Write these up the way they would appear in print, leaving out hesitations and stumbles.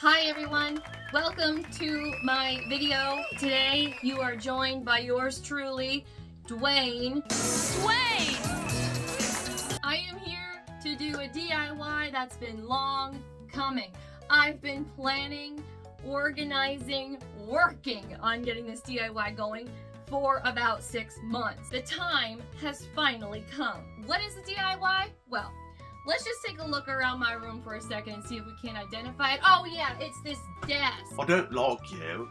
Hi everyone, welcome to my video. Today you are joined by yours truly, Duane. I am here to do a DIY that's been long coming. I've been planning, organizing, working on getting this DIY going for about 6 months. The time has finally come. What is the DIY? Well, let's just take a look around my room for a second and see if we can identify it. Oh yeah, it's this desk. I don't like you.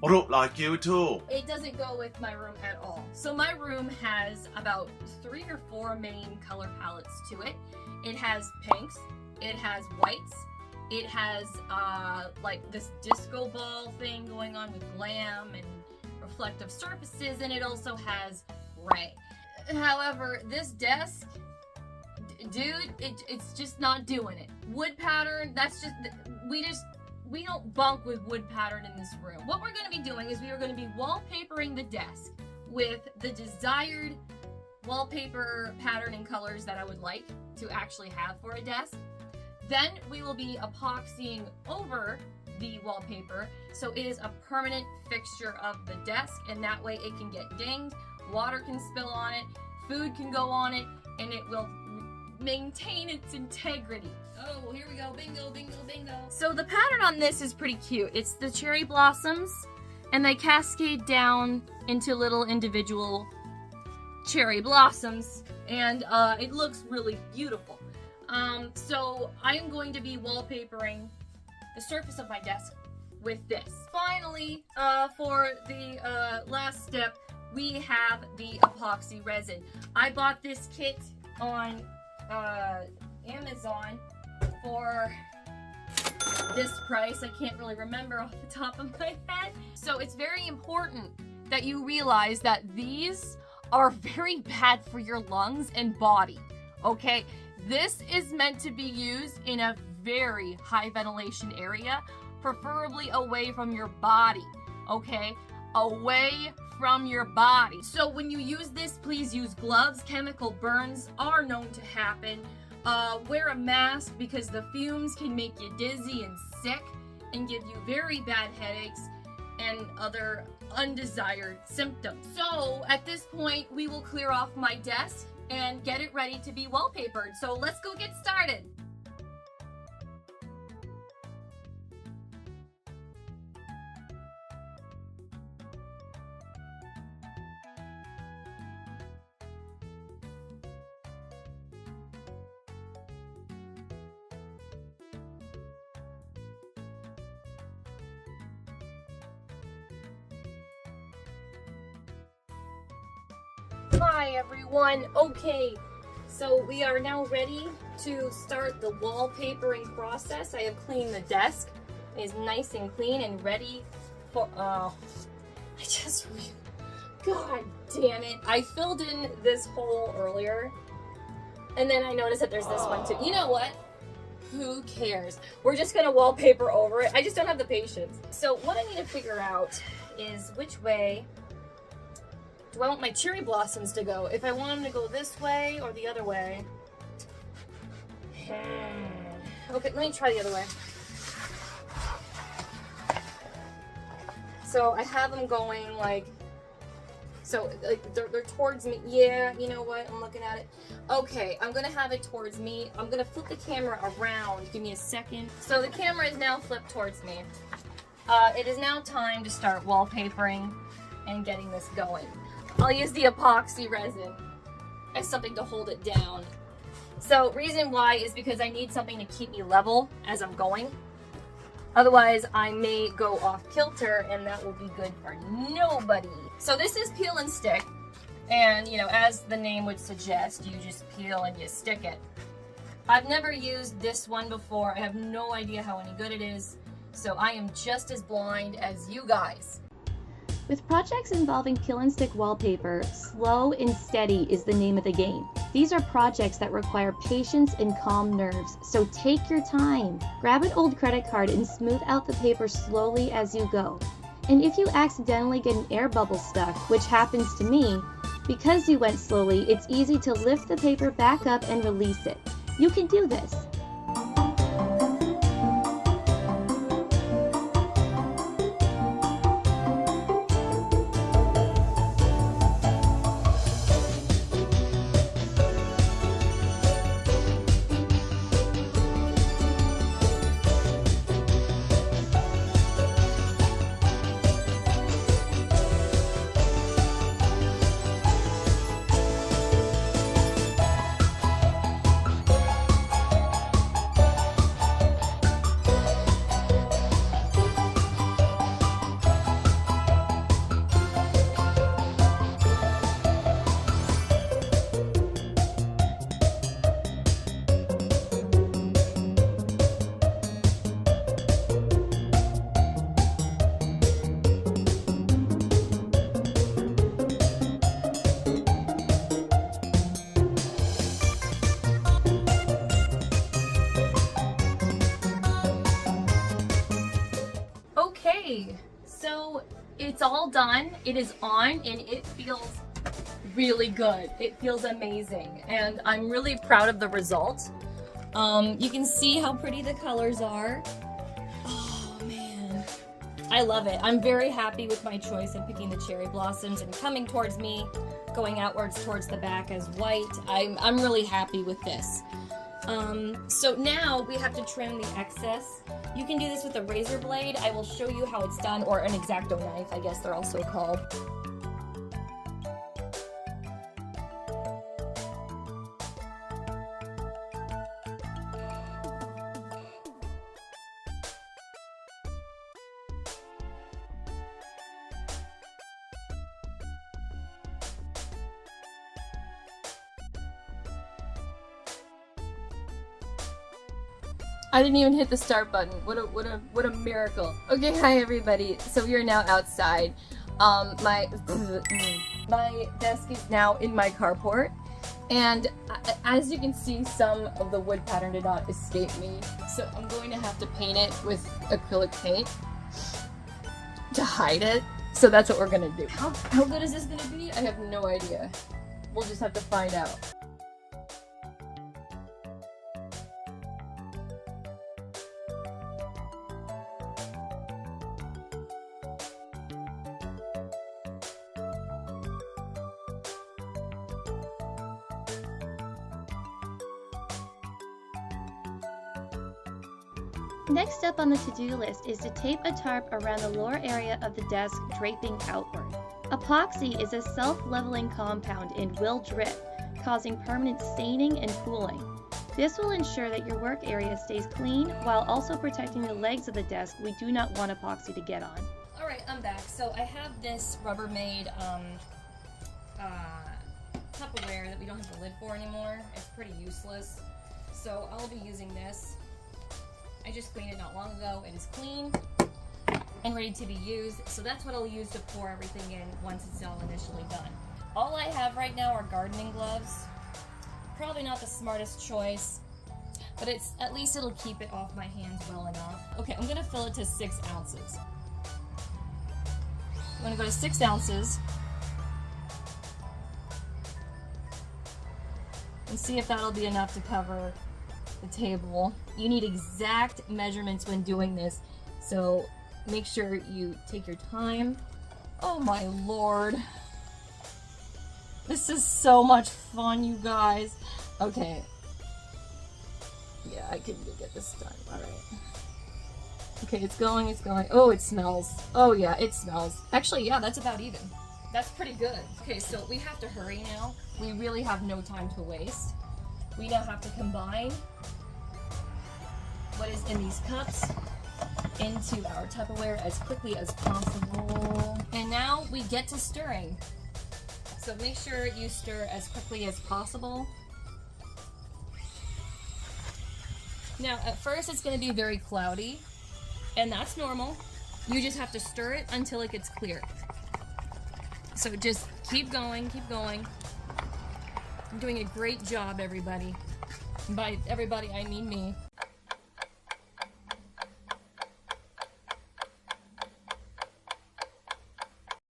I don't like you at all. It doesn't go with my room at all. So my room has about 3 or 4 main color palettes to it. It has pinks, it has whites, it has like this disco ball thing going on with glam and reflective surfaces, and it also has gray. However, this desk, dude, it's just not doing it. Wood pattern, that's just, we don't bunk with wood pattern in this room. What we're gonna be doing is we are gonna be wallpapering the desk with the desired wallpaper pattern and colors that I would like to actually have for a desk. Then we will be epoxying over the wallpaper so it is a permanent fixture of the desk, and that way it can get dinged, water can spill on it, food can go on it, and it will maintain its integrity. Oh, here we go. Bingo, bingo, bingo. So the pattern on this is pretty cute. It's the cherry blossoms, and they cascade down into little individual cherry blossoms, and it looks really beautiful. So I am going to be wallpapering the surface of my desk with this. Finally, for the last step, we have the epoxy resin. I bought this kit on Amazon for this price. I can't really remember off the top of my head. So it's very important that you realize that these are very bad for your lungs and body, okay? This is meant to be used in a very high ventilation area, preferably away from your body, okay? Away from your body. So when you use this, please use gloves. Chemical burns are known to happen. Wear a mask because the fumes can make you dizzy and sick and give you very bad headaches and other undesired symptoms. So at this point, we will clear off my desk and get it ready to be wallpapered. So let's go get started. Hi everyone. Okay, so we are now ready to start the wallpapering process. I have cleaned the desk. It is nice and clean and ready for, God damn it. I filled in this hole earlier, and then I noticed that there's this one too. You know what? Who cares? We're just gonna wallpaper over it. I just don't have the patience. So what I need to figure out is which way do I want my cherry blossoms to go? If I want them to go this way or the other way. Okay, let me try the other way. So I have them going like, so like they're towards me. Yeah, you know what? I'm looking at it. Okay, I'm gonna have it towards me. I'm gonna flip the camera around. Give me a second. So the camera is now flipped towards me. It is now time to start wallpapering and getting this going. I'll use the epoxy resin as something to hold it down. So reason why is because I need something to keep me level as I'm going. Otherwise, I may go off kilter, and that will be good for nobody. So this is peel and stick. And, you know, as the name would suggest, you just peel and you stick it. I've never used this one before. I have no idea how any good it is. So I am just as blind as you guys. With projects involving peel and stick wallpaper, slow and steady is the name of the game. These are projects that require patience and calm nerves, so take your time. Grab an old credit card and smooth out the paper slowly as you go. And if you accidentally get an air bubble stuck, which happens to me, because you went slowly, it's easy to lift the paper back up and release it. You can do this. Okay, so it's all done. It is on and it feels really good. It feels amazing and I'm really proud of the result. You can see how pretty the colors are. Oh man, I love it. I'm very happy with my choice of picking the cherry blossoms and coming towards me, going outwards towards the back as white. I'm really happy with this. So now we have to trim the excess. You can do this with a razor blade. I will show you how it's done, or an X-Acto knife, I guess they're also called. I didn't even hit the start button. What a miracle. Okay, hi everybody. So we are now outside. My desk is now in my carport, and as you can see, some of the wood pattern did not escape me. So I'm going to have to paint it with acrylic paint to hide it. So that's what we're gonna do. How good is this gonna be? I have no idea. We'll just have to find out. Next up on the to-do list is to tape a tarp around the lower area of the desk, draping outward. Epoxy is a self-leveling compound and will drip, causing permanent staining and pooling. This will ensure that your work area stays clean while also protecting the legs of the desk we do not want epoxy to get on. Alright, I'm back. So I have this Rubbermaid Tupperware that we don't have the lid for anymore. It's pretty useless. So I'll be using this. I just cleaned it not long ago. It is clean and ready to be used. So that's what I'll use to pour everything in once it's all initially done. All I have right now are gardening gloves. Probably not the smartest choice, but at least it'll keep it off my hands well enough. Okay, I'm gonna fill it to 6 ounces. I'm gonna go to 6 ounces and see if that'll be enough to cover the table. You need exact measurements when doing this, so make sure you take your time. Oh my lord. This is so much fun, you guys. Okay. Yeah, I can get this done. Alright. Okay, it's going, it's going. Oh, it smells. Oh yeah, it smells. Actually, yeah, that's about even. That's pretty good. Okay, so we have to hurry now. We really have no time to waste. We now have to combine what is in these cups into our Tupperware as quickly as possible. And now we get to stirring. So make sure you stir as quickly as possible. Now, at first it's going to be very cloudy, and that's normal. You just have to stir it until it gets clear. So just keep going, keep going. You're doing a great job, everybody. And by everybody, I mean me.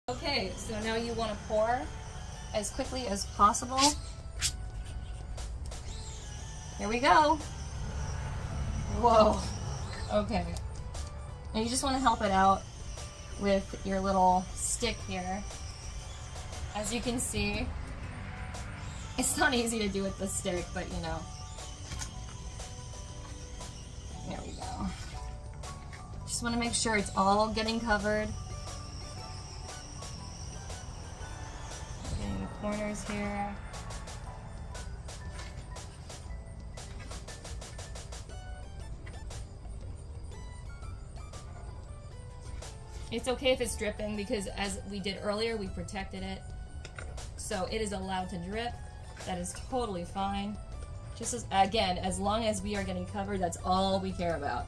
Okay, so now you want to pour as quickly as possible. Here we go. Whoa. Okay. And you just want to help it out with your little stick here. As you can see, it's not easy to do with the stick, but you know. There we go. Just want to make sure it's all getting covered. Getting the corners here. It's okay if it's dripping because as we did earlier, we protected it. So it is allowed to drip. That is totally fine. Just as, again, as long as we are getting covered, that's all we care about.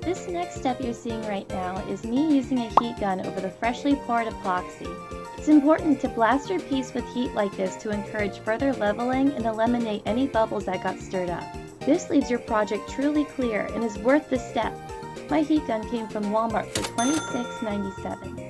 This next step you're seeing right now is me using a heat gun over the freshly poured epoxy. It's important to blast your piece with heat like this to encourage further leveling and eliminate any bubbles that got stirred up. This leaves your project truly clear and is worth the step. My heat gun came from Walmart for $26.97.